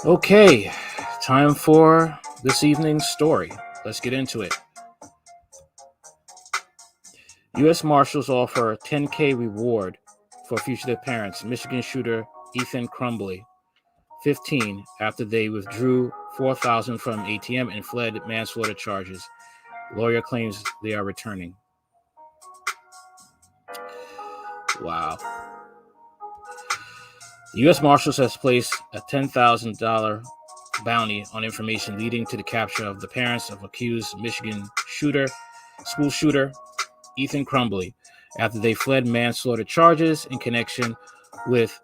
Okay, time for this evening's story. Let's get into it. U.S. Marshals offer a $10,000 reward for fugitive parents. Michigan shooter Ethan Crumbley, 15, after they withdrew $4,000 from ATM and fled manslaughter charges. Lawyer claims they are returning. Wow. The U.S. Marshals has placed a $10,000 bounty on information leading to the capture of the parents of accused Michigan school shooter Ethan Crumbley after they fled manslaughter charges in connection with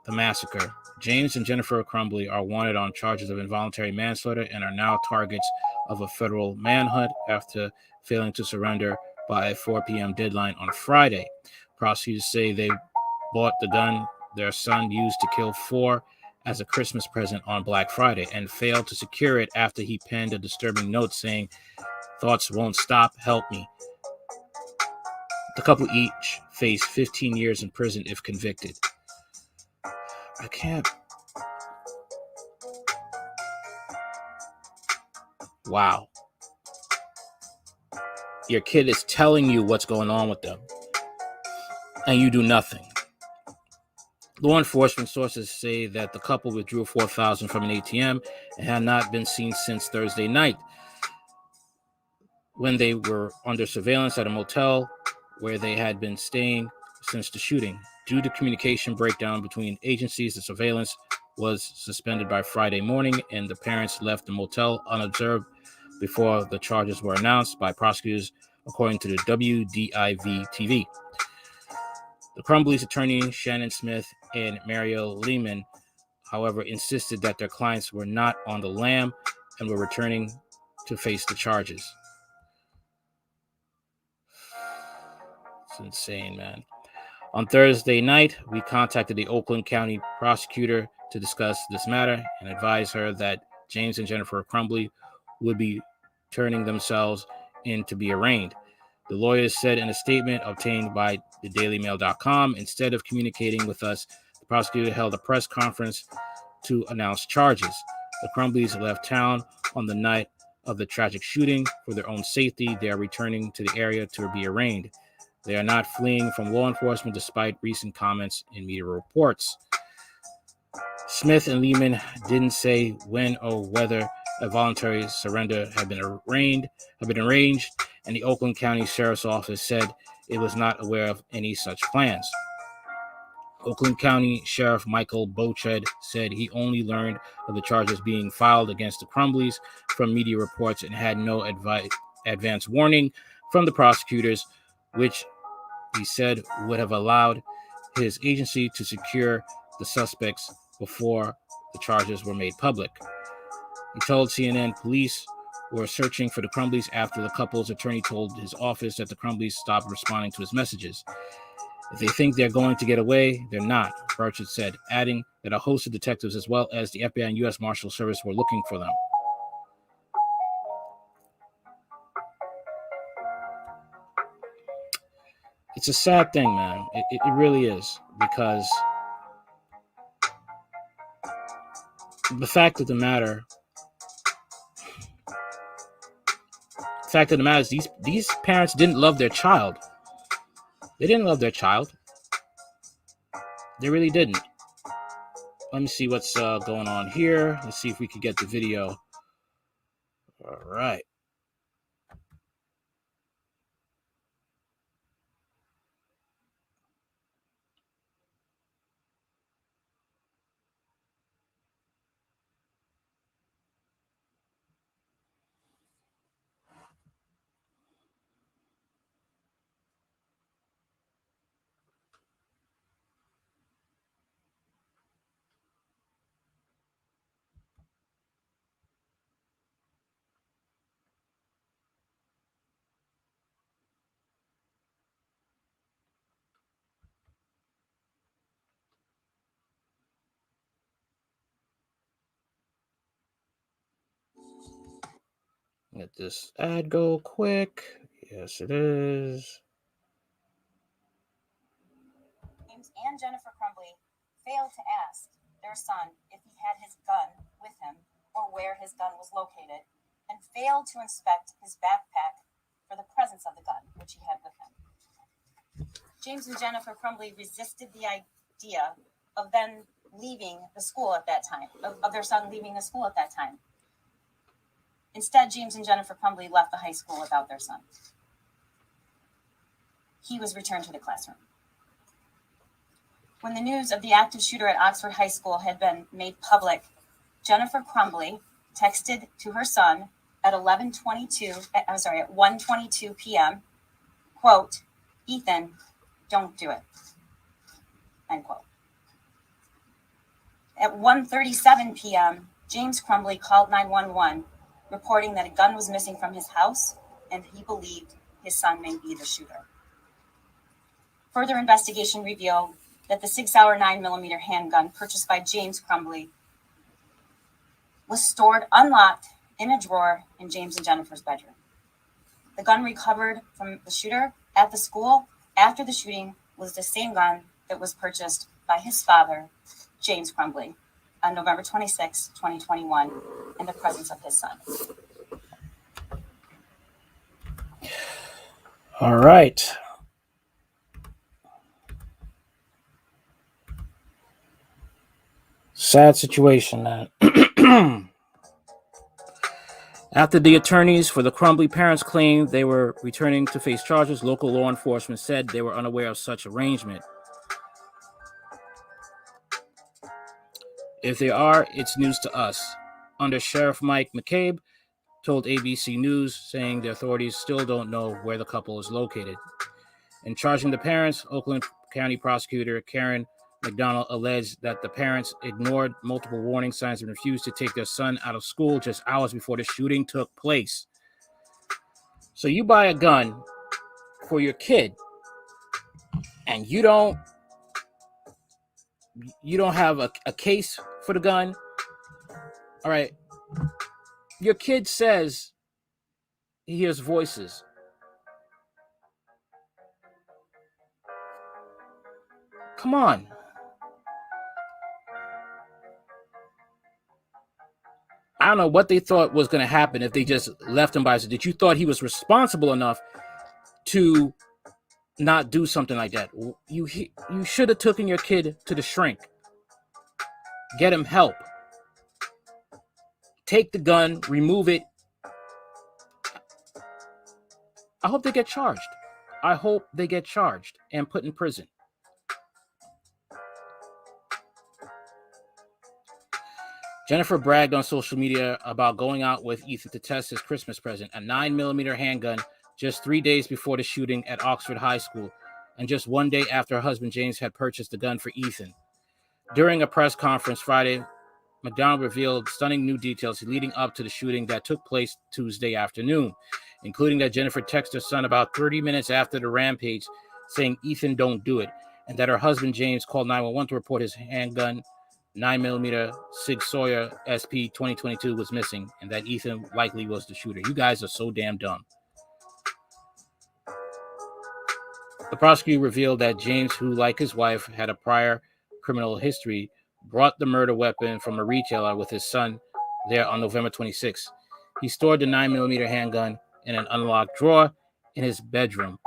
the massacre. James and Jennifer Crumbley are wanted on charges of involuntary manslaughter and are now targets of a federal manhunt after failing to surrender by a 4 p.m. deadline on Friday. Prosecutors say they bought the gun their son used to kill four as a Christmas present on Black Friday and failed to secure it after he penned a disturbing note saying, "Thoughts won't stop, help me." The couple each face 15 years in prison if convicted. I can't. Wow. Your kid is telling you what's going on with them, and you do nothing. Law enforcement sources say that the couple withdrew $4,000 from an ATM and had not been seen since Thursday night, when they were under surveillance at a motel where they had been staying since the shooting. Due to communication breakdown between agencies, the surveillance was suspended by Friday morning, and the parents left the motel unobserved before the charges were announced by prosecutors, according to the WDIV-TV. The Crumbleys' attorney, Shannon Smith and Mario Lehman, however, insisted that their clients were not on the lam and were returning to face the charges. It's insane, man. On Thursday night, we contacted the Oakland County prosecutor to discuss this matter and advised her that James and Jennifer Crumbley would be turning themselves in to be arraigned. The lawyers said in a statement obtained by thedailymail.com, instead of communicating with us, the prosecutor held a press conference to announce charges. The Crumbleys left town on the night of the tragic shooting. For their own safety, they are returning to the area to be arraigned. They are not fleeing from law enforcement despite recent comments in media reports. Smith and Lehman didn't say when or whether a voluntary surrender had been arranged, and the Oakland County Sheriff's Office said it was not aware of any such plans. Oakland County Sheriff Michael Boched said he only learned of the charges being filed against the Crumbleys from media reports and had no advance warning from the prosecutors, which he said would have allowed his agency to secure the suspects before the charges were made public. He told CNN police were searching for the Crumbleys after the couple's attorney told his office that the Crumbleys stopped responding to his messages. If they think they're going to get away, they're not, Burchett said, adding that a host of detectives as well as the FBI and U.S. Marshal Service were looking for them. It's a sad thing, man. It really is, because the fact of the matter is these parents didn't love their child. They didn't love their child. They really didn't. Let me see what's going on here. Let's see if we can get the video. All right. Let this ad go quick. Yes, it is. James and Jennifer Crumbley failed to ask their son if he had his gun with him or where his gun was located, and failed to inspect his backpack for the presence of the gun, which he had with him. James and Jennifer Crumbley resisted the idea of then leaving the school at that time, of their son leaving the school at that time. Instead, James and Jennifer Crumbley left the high school without their son. He was returned to the classroom. When the news of the active shooter at Oxford High School had been made public, Jennifer Crumbley texted to her son at 1:22 p.m., quote, "Ethan, don't do it," end quote. At 1:37 p.m., James Crumbley called 911, reporting that a gun was missing from his house and he believed his son may be the shooter. Further investigation revealed that the 6-hour 9mm handgun purchased by James Crumbley was stored unlocked in a drawer in James and Jennifer's bedroom. The gun recovered from the shooter at the school after the shooting was the same gun that was purchased by his father, James Crumbley, on November 26, 2021, in the presence of his son. All right. Sad situation, man. After the attorneys for the Crumbley parents claimed they were returning to face charges, local law enforcement said they were unaware of such arrangement. If they are, it's news to us. Under Sheriff Mike McCabe told ABC News, saying the authorities still don't know where the couple is located. In charging the parents, Oakland County Prosecutor Karen McDonald alleged that the parents ignored multiple warning signs and refused to take their son out of school just hours before the shooting took place. So you buy a gun for your kid and you don't have a case for the gun. All right. Your kid says he hears voices. Come on. I don't know what they thought was going to happen if they just left him by. Did you thought he was responsible enough to not do something like that? You should have taken your kid to the shrink. Get him help. Take the gun, remove it. I hope they get charged. I hope they get charged and put in prison. Jennifer bragged on social media about going out with Ethan to test his Christmas present, a 9mm handgun, just 3 days before the shooting at Oxford High School, and just 1 day after her husband James had purchased the gun for Ethan. During a press conference Friday, McDonald revealed stunning new details leading up to the shooting that took place Tuesday afternoon, including that Jennifer texted her son about 30 minutes after the rampage saying, "Ethan, don't do it," and that her husband James called 911 to report his handgun 9mm Sig Sauer SP 2022 was missing, and that Ethan likely was the shooter. You guys are so damn dumb. The prosecutor revealed that James, who, like his wife, had a prior criminal history, brought the murder weapon from a retailer with his son there on November 26. He stored the 9mm handgun in an unlocked drawer in his bedroom,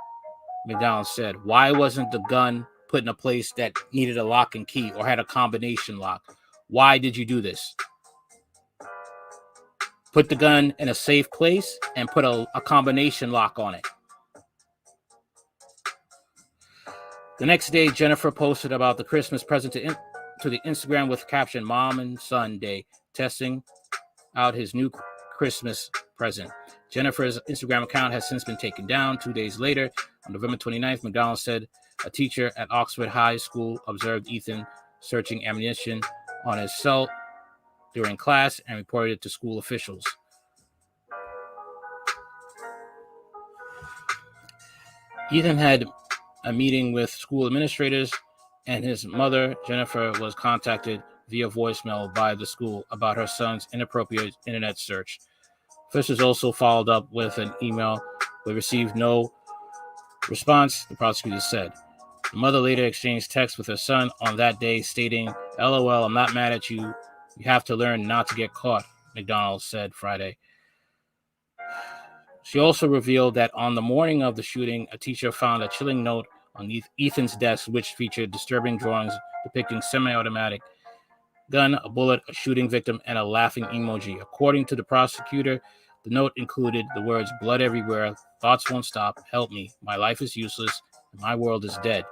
McDonald said. Why wasn't the gun put in a place that needed a lock and key or had a combination lock? Why did you do this? Put the gun in a safe place and put a combination lock on it. The next day, Jennifer posted about the Christmas present to the Instagram with caption, "Mom and Son Day, testing out his new Christmas present." Jennifer's Instagram account has since been taken down. 2 days later, on November 29th, McDonald said a teacher at Oxford High School observed Ethan searching ammunition on his cell during class and reported it to school officials. Ethan had a meeting with school administrators, and his mother, Jennifer, was contacted via voicemail by the school about her son's inappropriate internet search. Officials also followed up with an email but received no response, the prosecutor said. The mother later exchanged texts with her son on that day stating LOL, I'm not mad at you. You have to learn not to get caught, McDonald said Friday. She also revealed that on the morning of the shooting, a teacher found a chilling note on Ethan's desk, which featured disturbing drawings depicting semi-automatic gun, a bullet, a shooting victim, and a laughing emoji. According to the prosecutor, the note included the words, "Blood everywhere, thoughts won't stop, help me, my life is useless, and my world is dead."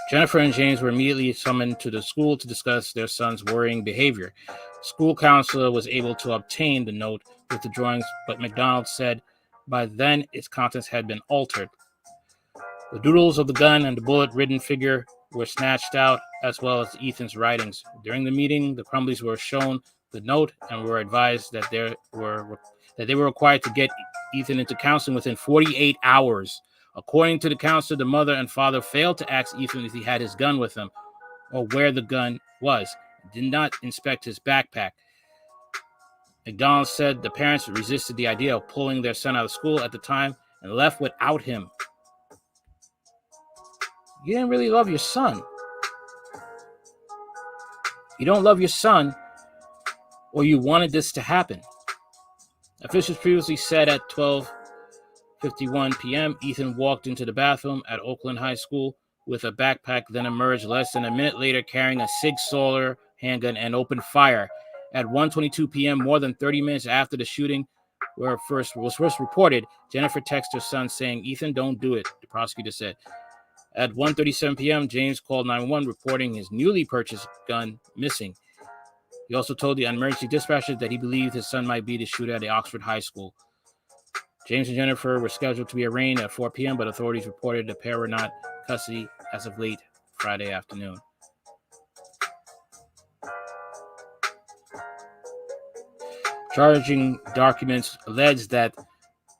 Jennifer and James were immediately summoned to the school to discuss their son's worrying behavior. School counselor was able to obtain the note with the drawings, but McDonald said by then its contents had been altered. The doodles of the gun and the bullet-ridden figure were snatched out, as well as Ethan's writings. During the meeting, the Crumbleys were shown the note and were advised that they were required to get Ethan into counseling within 48 hours. According to the counselor, the mother and father failed to ask Ethan if he had his gun with him or where the gun was, did not inspect his backpack. McDonald said the parents resisted the idea of pulling their son out of school at the time and left without him. You didn't really love your son. You don't love your son, or you wanted this to happen. Officials previously said at 12:51 p.m., Ethan walked into the bathroom at Oakland High School with a backpack, then emerged less than a minute later carrying a Sig Sauer handgun and opened fire. At 1:22 p.m., more than 30 minutes after the shooting was first reported, Jennifer texted her son saying, "Ethan, don't do it," the prosecutor said. At 1:37 p.m., James called 911 reporting his newly purchased gun missing. He also told the emergency dispatcher that he believed his son might be the shooter at the Oxford High School. James and Jennifer were scheduled to be arraigned at 4 p.m., but authorities reported the pair were not in custody as of late Friday afternoon. Charging documents allege that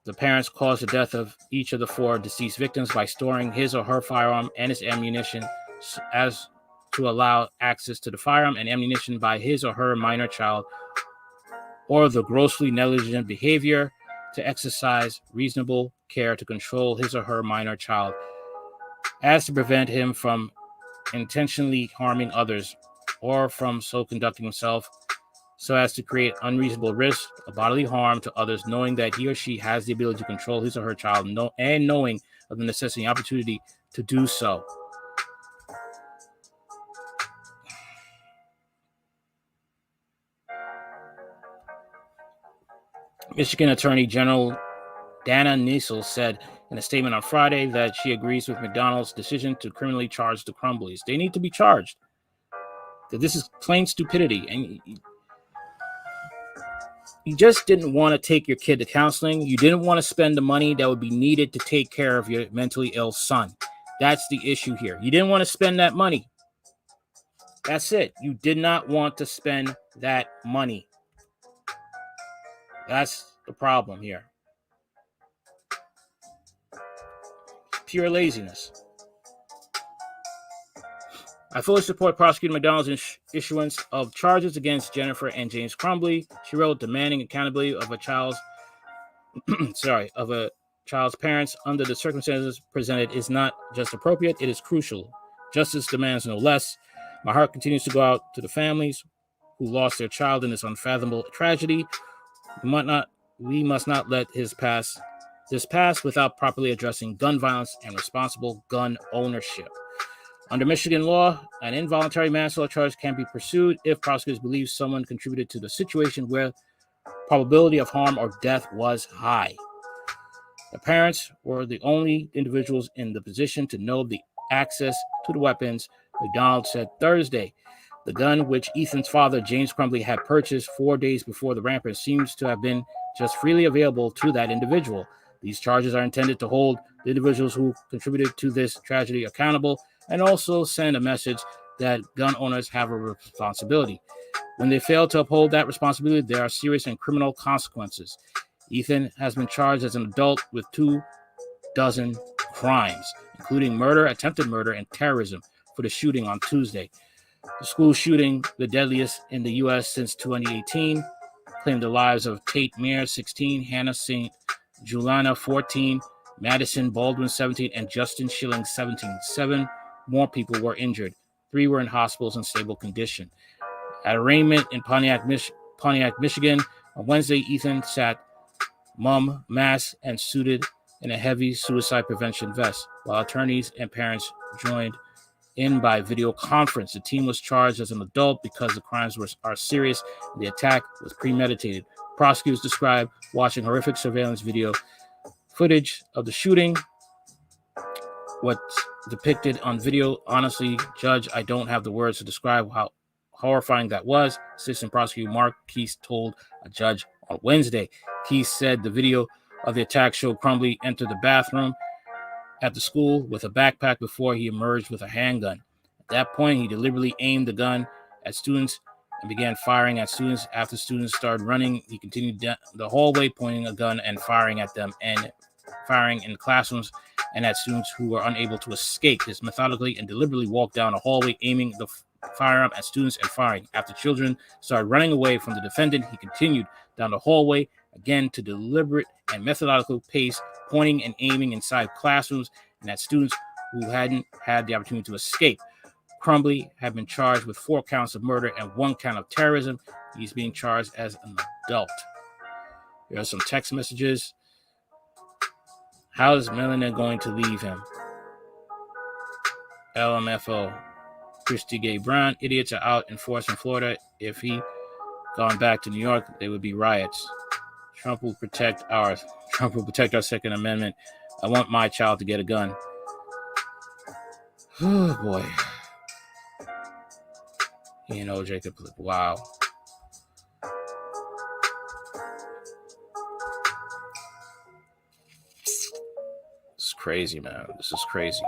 the parents caused the death of each of the four deceased victims by storing his or her firearm and its ammunition as to allow access to the firearm and ammunition by his or her minor child, or the grossly negligent behavior to exercise reasonable care to control his or her minor child as to prevent him from intentionally harming others or from so conducting himself so as to create unreasonable risk of bodily harm to others, knowing that he or she has the ability to control his or her child and knowing of the necessity and opportunity to do so. Michigan Attorney General Dana Nessel said in a statement on Friday that she agrees with McDonald's decision to criminally charge the Crumbleys. They need to be charged. This is plain stupidity. And you just didn't want to take your kid to counseling. You didn't want to spend the money that would be needed to take care of your mentally ill son. That's the issue here. You didn't want to spend that money. That's it. You did not want to spend that money. That's the problem here. Pure laziness. I fully support Prosecutor McDonald's issuance of charges against Jennifer and James Crumbley. She wrote, demanding accountability of a child's parents under the circumstances presented is not just appropriate, it is crucial. Justice demands no less. My heart continues to go out to the families who lost their child in this unfathomable tragedy. We must not let this pass without properly addressing gun violence and responsible gun ownership. Under Michigan law, an involuntary manslaughter charge can be pursued if prosecutors believe someone contributed to the situation where probability of harm or death was high. The parents were the only individuals in the position to know the access to the weapons, McDonald said Thursday. The gun which Ethan's father, James Crumbley, had purchased 4 days before the rampage seems to have been just freely available to that individual. These charges are intended to hold the individuals who contributed to this tragedy accountable and also send a message that gun owners have a responsibility. When they fail to uphold that responsibility, there are serious and criminal consequences. Ethan has been charged as an adult with 24 crimes, including murder, attempted murder, and terrorism for the shooting on Tuesday. The school shooting, the deadliest in the U.S. since 2018, claimed the lives of Tate Mears, 16, Hannah St. Juliana, 14, Madison Baldwin, 17, and Justin Schilling, 17. 7 more people were injured. 3 were in hospitals in stable condition. At arraignment in Pontiac, Michigan, on Wednesday, Ethan sat mum, masked, and suited in a heavy suicide prevention vest, while attorneys and parents joined in by video conference. The team was charged as an adult because the crimes are serious and the attack was premeditated. Prosecutors described watching horrific surveillance video footage of the shooting. What's depicted on video, honestly, Judge, I don't have the words to describe how horrifying that was, Assistant Prosecutor Mark Keese told a judge on Wednesday. Keese said the video of the attack showed Crumbley enter the bathroom at the school with a backpack before he emerged with a handgun. At that point, he deliberately aimed the gun at students and began firing at students. After students started running, he continued down the hallway, pointing a gun and firing at them and firing in classrooms and at students who were unable to escape. He methodically and deliberately walked down a hallway, aiming the firearm at students and firing. After children started running away from the defendant, he continued down the hallway, again to deliberate and methodical pace, pointing and aiming inside classrooms and at students who hadn't had the opportunity to escape. Crumbley had been charged with 4 counts of murder and 1 count of terrorism. He's being charged as an adult. Here are some text messages. How is Melania going to leave him? LMFO. Christy Gay Brown. Idiots are out in force in Florida. If he gone back to New York, there would be riots. Trump will protect our Second Amendment. I want my child to get a gun. Oh boy. Jacob. Wow. This is crazy, man. This is crazy.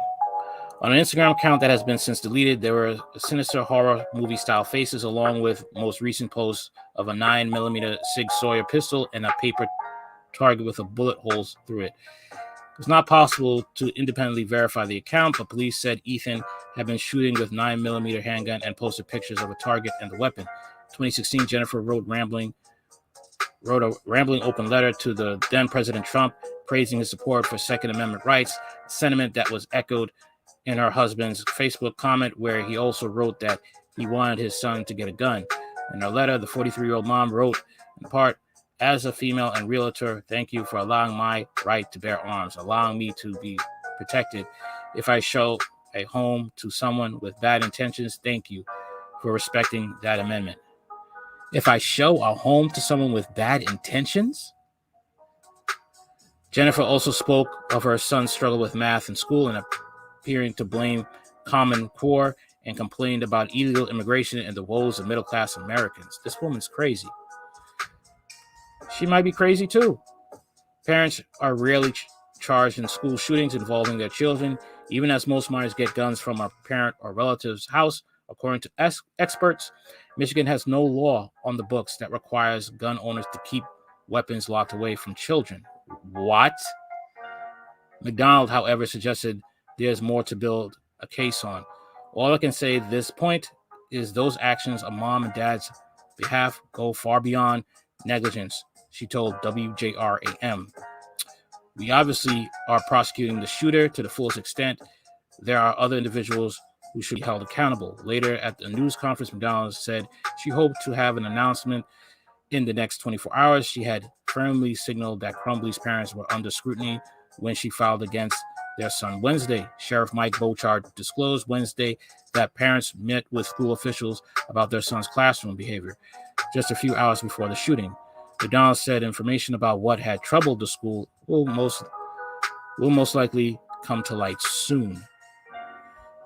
On an Instagram account that has been since deleted, there were sinister horror movie style faces along with most recent posts of a 9mm Sig Sauer pistol and a paper target with a bullet holes through it. It's not possible to independently verify the account, but police said Ethan had been shooting with 9mm handgun and posted pictures of a target and the weapon. 2016, Jennifer wrote a rambling open letter to the then President Trump, praising his support for Second Amendment rights, a sentiment that was echoed in her husband's Facebook comment, where he also wrote that he wanted his son to get a gun. In her letter, the 43-year-old mom wrote, in part, as a female and realtor, thank you for allowing my right to bear arms, allowing me to be protected. If I show a home to someone with bad intentions, thank you for respecting that amendment. If I show a home to someone with bad intentions? Jennifer also spoke of her son's struggle with math in school and appearing to blame Common Core and complained about illegal immigration and the woes of middle-class Americans. This woman's crazy. She might be crazy too. Parents are rarely charged in school shootings involving their children, even as most minors get guns from a parent or relative's house. According to experts, Michigan has no law on the books that requires gun owners to keep weapons locked away from children. What? McDonald, however, suggested there's more to build a case on. All I can say at this point is those actions on mom and dad's behalf go far beyond negligence, she told WJRAM. We obviously are prosecuting the shooter to the fullest extent. There are other individuals who should be held accountable. Later at the news conference, McDonald said she hoped to have an announcement in the next 24 hours. She had firmly signaled that Crumbley's parents were under scrutiny when she filed against their son Wednesday. Sheriff Mike Bochard disclosed Wednesday that parents met with school officials about their son's classroom behavior just a few hours before the shooting. McDonald said information about what had troubled the school will most likely come to light soon.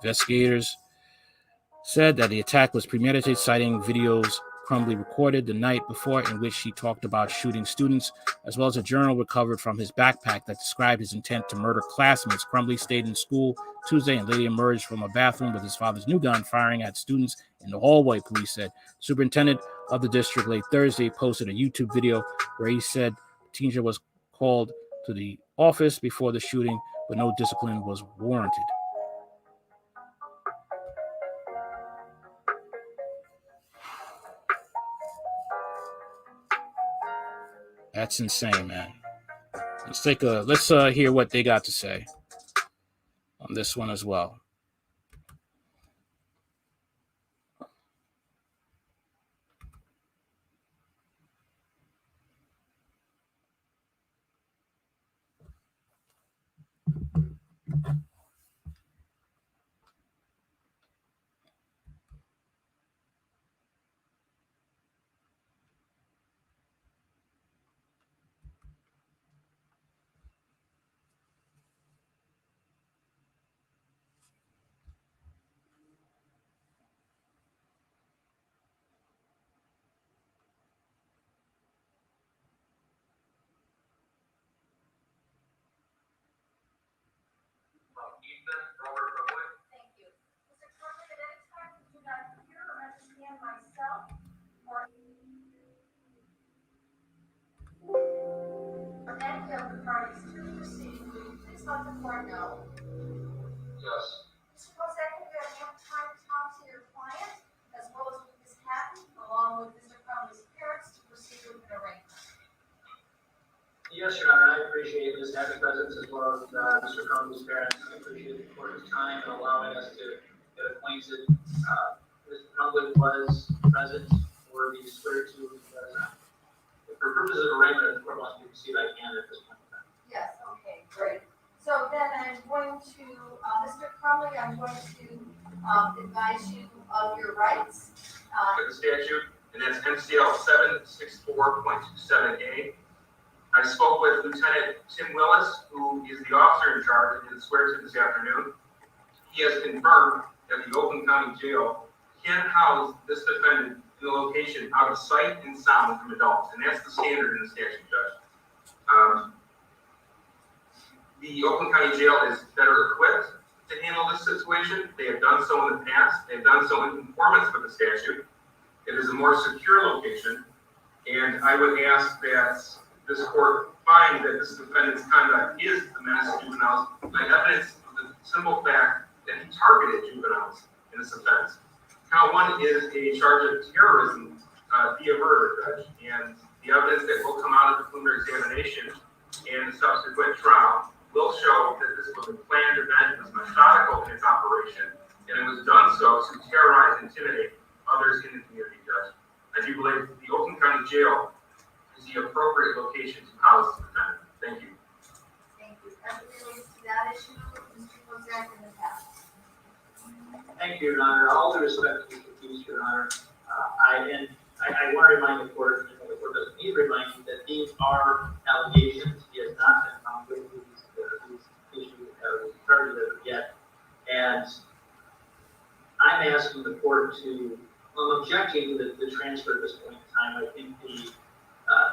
Investigators said that the attack was premeditated, citing videos Crumbley recorded the night before in which he talked about shooting students, as well as a journal recovered from his backpack that described his intent to murder classmates. Crumbley stayed in school Tuesday and later emerged from a bathroom with his father's new gun, firing at students in the hallway, police said. Superintendent of the district late Thursday posted a YouTube video where he said the teenager was called to the office before the shooting, but no discipline was warranted. That's insane, man. Let's hear what they got to say on this one as well. Please let the court know. Yes. Mr. Kozak, have you had enough time to talk to your client, as well as with Ms. Patton, along with Mr. Crumbley's parents, to proceed with an arrangement? Yes, Your Honor, I appreciate Ms. Patton's presence as well as Mr. Crumbley's parents. I appreciate the court's time and allowing us to get acquainted. Mr. Crumbley was present for the swear to. For purposes of arraignment, the court wants me to proceed, I can at this point in time. Yes, okay, great. So then I'm going to, Mr. Crumbley, I'm going to advise you of your rights. Look at the statute, and that's MCL 764.27A. I spoke with Lieutenant Tim Willis, who is the officer in charge and did swear to this afternoon. He has confirmed that the Oakland County Jail can house this defendant in a location out of sight and sound from adults, and that's the standard in the statute, Judge. The Oakland County Jail is better equipped to handle this situation. They have done so in the past. They have done so in conformance with the statute. It is a more secure location, and I would ask that this court find that this defendant's conduct is a menace to juveniles by evidence of the simple fact that he targeted juveniles in this offense. Count one is a charge of terrorism via murder, Judge, and the evidence that will come out of the preliminary examination and the subsequent trial will show that this was a planned event, it was methodical in its operation, and it was done so to terrorize and intimidate others in the community, Judge. I do believe the Oakland County Jail is the appropriate location to house the defendant. Thank you. Thank you. As it relates to that issue, Mr. Kozak in the past. Thank you, Your Honor. All due respect to Mr. Hughes, Your Honor, I want to remind the court, and the court doesn't need to remind you, that these are allegations. He has not been found guilty of these issues that was charged yet. And I'm asking the court to, I'm objecting to the transfer at this point in time. I think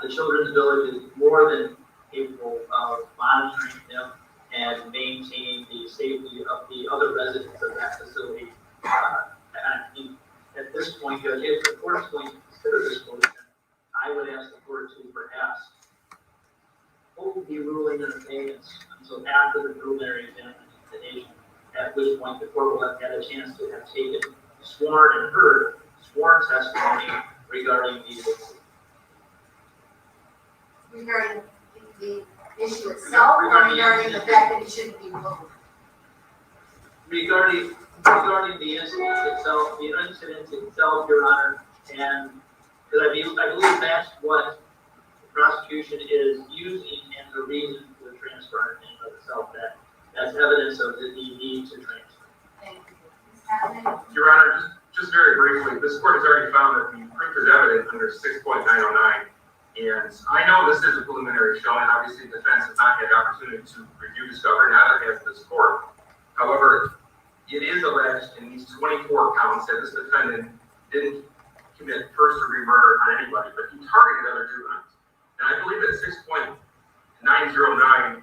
the Children's Village is more than capable of monitoring them and maintaining the safety of the other residents of that facility. And I think at this point, if the court is going to consider this motion, I would ask the court to perhaps hold the ruling in abeyance until after the preliminary examination, at which point the court will have had a chance to have taken sworn and heard sworn testimony regarding these issues. Regarding the issue itself, or regarding the fact that it shouldn't be moved? Regarding the incident itself, Your Honor, and because I believe that's what the prosecution is using as a reason for the transfer in of itself. That's evidence of the need to transfer. Thank you. Your Honor, just very briefly, this court has already found that the proof is evident under 6.909. And I know this is a preliminary showing. Obviously, the defense has not had the opportunity to review discovery, neither has this court. However, it is alleged in these 24 counts that this defendant didn't commit first-degree murder on anybody, but he targeted other juveniles. And I believe that 6.909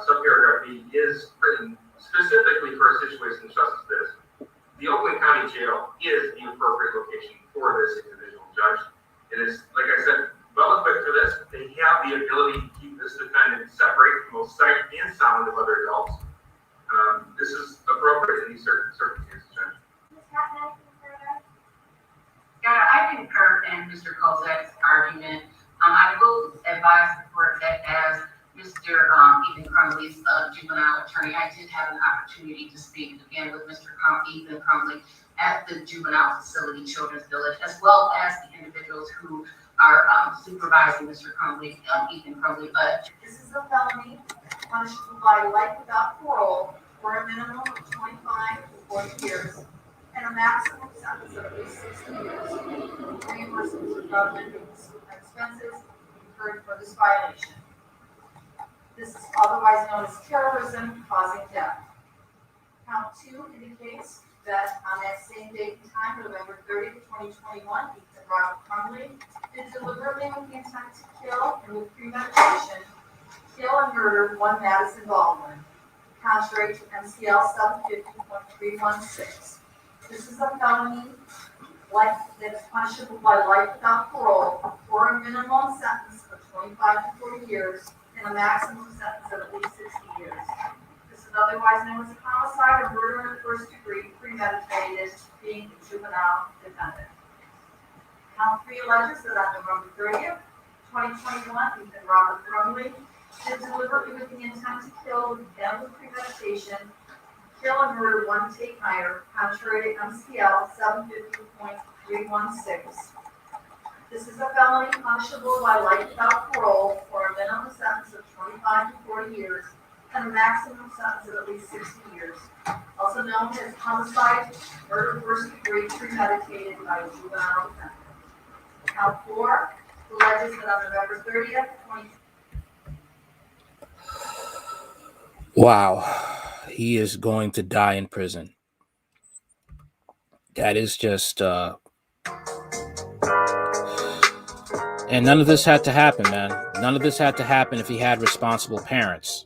subparagraph B is written specifically for a situation such as this. The Oakland County Jail is the appropriate location for this individual, Judge. It is, like I said, well equipped for this. They have the ability to keep this defendant separate from both sight and sound of other adults. This is appropriate in these certain circumstances, Judge. Yeah, I concur in Mr. Kozak's argument. I will advise the court that as Mr. Ethan Crumbley's juvenile attorney, I did have an opportunity to speak again with Mr. Ethan Crumbley at the juvenile facility, Children's Village, as well as the individuals who are supervising Mr. Crumbley, Ethan Crumbley. This is a felony punishable by life without parole for a minimum of 25 to 40 years and a maximum sentence of at least 60 years. Reimbursement to government expenses incurred for this violation. This is otherwise known as terrorism causing death. Count 2 indicates that on that same date and time, November 30th, 2021, Ethan Robert Crumbley did deliberately with the intent to kill and with premeditation, kill and murder one Madison Baldwin, contrary to MCL 750.316. This is a felony that is punishable by life without parole for a minimum sentence of 25 to 40 years and a maximum sentence of at least 60 years. otherwise known as a homicide or murder in the first degree, premeditated, being a juvenile defendant. Count 3 alleges that on November 30th, 2021, Ethan Robert Crumbley did deliberately with the intent to kill with deadly premeditation, kill and murder one Tate Meyer, contrary to MCL 750.316. This is a felony punishable by life without parole for a minimum sentence of 25 to 40 years and a maximum sentence of at least 60 years, also known as homicide, murder first degree, premeditated by a juvenile defendant. Count 4 alleges that on November 30th, 2020. Wow. He is going to die in prison. That is just, and none of this had to happen, man. None of this had to happen if he had responsible parents.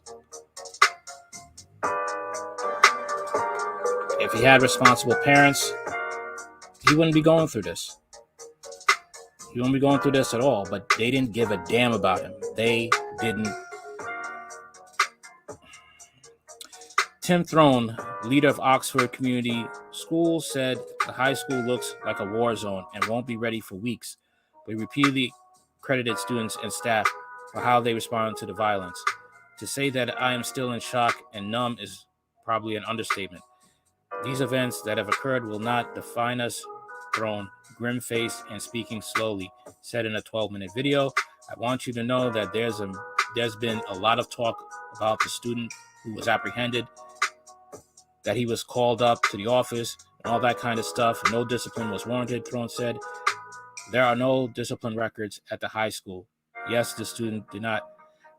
If he had responsible parents, he wouldn't be going through this. He wouldn't be going through this at all, but they didn't give a damn about him. They didn't. Tim Throne, leader of Oxford Community Schools, said the high school looks like a war zone and won't be ready for weeks. But he repeatedly credited students and staff for how they responded to the violence. To say that I am still in shock and numb is probably an understatement. These events that have occurred will not define us, Throne, grim-faced and speaking slowly, said in a 12-minute video. I want you to know that there's been a lot of talk about the student who was apprehended, that he was called up to the office and all that kind of stuff. No discipline was warranted, Throne said. There are no discipline records at the high school. Yes, the student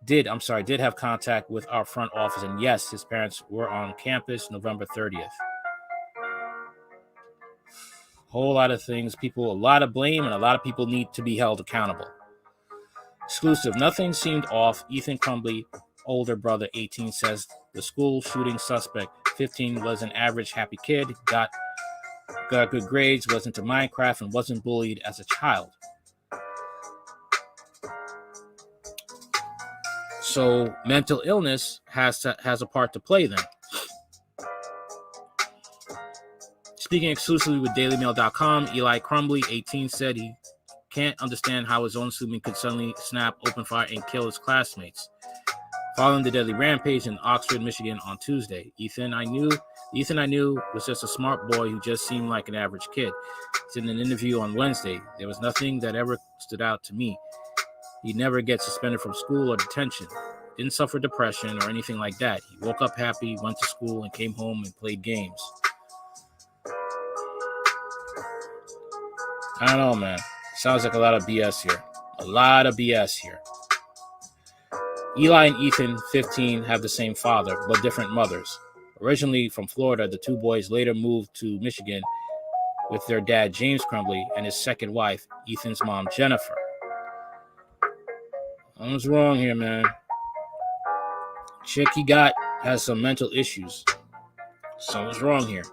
did have contact with our front office, and yes, his parents were on campus November 30th. Whole lot of things, a lot of blame, and a lot of people need to be held accountable. Exclusive, nothing seemed off. Ethan Crumbley, older brother, 18, says the school shooting suspect, 15, was an average happy kid, got good grades, was into Minecraft, and wasn't bullied as a child. So mental illness has a part to play then. Speaking exclusively with DailyMail.com, Eli Crumbley, 18, said he can't understand how his own student could suddenly snap, open fire, and kill his classmates. Following the deadly rampage in Oxford, Michigan on Tuesday, the Ethan I knew was just a smart boy who just seemed like an average kid. In an interview on Wednesday, there was nothing that ever stood out to me. He'd never get suspended from school or detention. Didn't suffer depression or anything like that. He woke up happy, went to school, and came home and played games. I don't know, man. Sounds like a lot of BS here. A lot of BS here. Eli and Ethan, 15, have the same father, but different mothers. Originally from Florida, the two boys later moved to Michigan with their dad, James Crumbley, and his second wife, Ethan's mom, Jennifer. What's wrong here, man? Chick he got has some mental issues. Something's wrong here.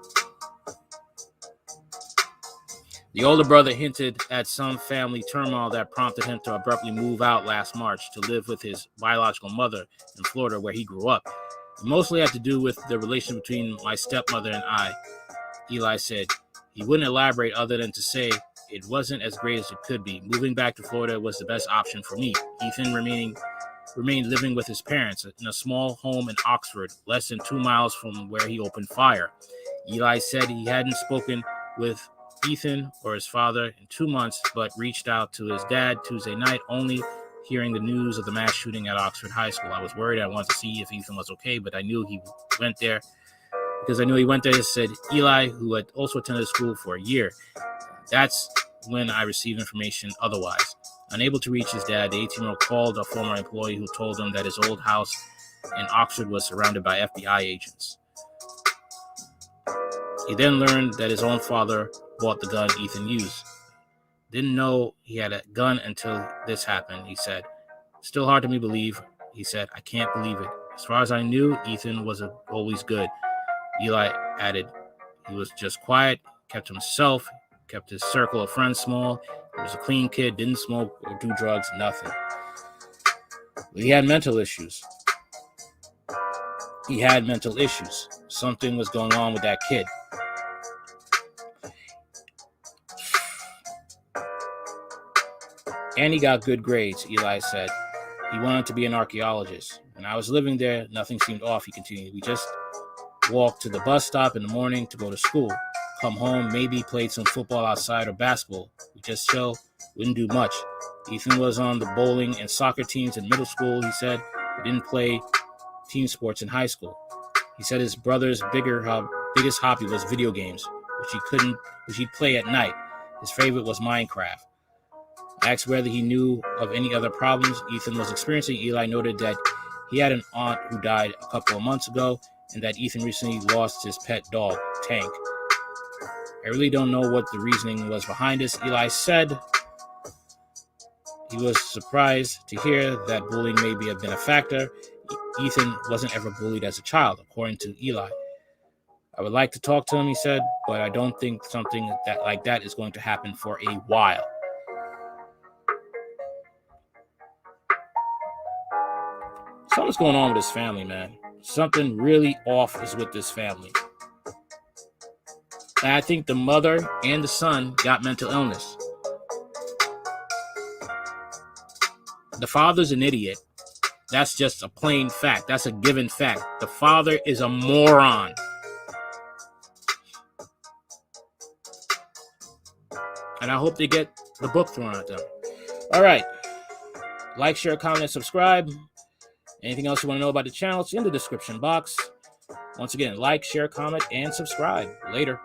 The older brother hinted at some family turmoil that prompted him to abruptly move out last March to live with his biological mother in Florida, where he grew up. It mostly had to do with the relation between my stepmother and I, Eli said. He wouldn't elaborate other than to say it wasn't as great as it could be. Moving back to Florida was the best option for me. Ethan remained living with his parents in a small home in Oxford, less than 2 miles from where he opened fire. Eli said he hadn't spoken with Ethan or his father in 2 months, but reached out to his dad Tuesday night, only hearing the news of the mass shooting at Oxford High School. I was worried. I wanted to see if Ethan was okay, but I knew he went there. Because I knew he went there, said Eli, who had also attended school for a year. That's when I received information otherwise. Unable to reach his dad, the 18-year-old called a former employee who told him that his old house in Oxford was surrounded by FBI agents. He then learned that his own father bought the gun Ethan used. Didn't know he had a gun until this happened, he said. Still hard to me believe, he said. I can't believe it. As far as I knew, Ethan was always good. Eli added, he was just quiet, kept to himself, kept his circle of friends small. He was a clean kid, didn't smoke or do drugs, nothing. But he had mental issues. he had mental issues. Something was going on with that kid. And he got good grades, Eli said. He wanted to be an archaeologist. When I was living there, nothing seemed off, he continued. We just walked to the bus stop in the morning to go to school. Come home, maybe played some football outside or basketball. We just chill, wouldn't do much. Ethan was on the bowling and soccer teams in middle school, he said, but didn't play team sports in high school. He said his brother's biggest hobby was video games, which he'd play at night. His favorite was Minecraft. I asked whether he knew of any other problems Ethan was experiencing. Eli noted that he had an aunt who died a couple of months ago and that Ethan recently lost his pet dog, Tank. I really don't know what the reasoning was behind this, Eli said. He was surprised to hear that bullying maybe have been a factor. Ethan wasn't ever bullied as a child, according to Eli. I would like to talk to him, he said, but I don't think something like that is going to happen for a while. Something's going on with this family, man. Something really off is with this family. And I think the mother and the son got mental illness. The father's an idiot. That's just a plain fact. That's a given fact. The father is a moron. And I hope they get the book thrown at them. All right. Like, share, comment, and subscribe. Anything else you want to know about the channel, it's in the description box. Once again, like, share, comment, and subscribe. Later.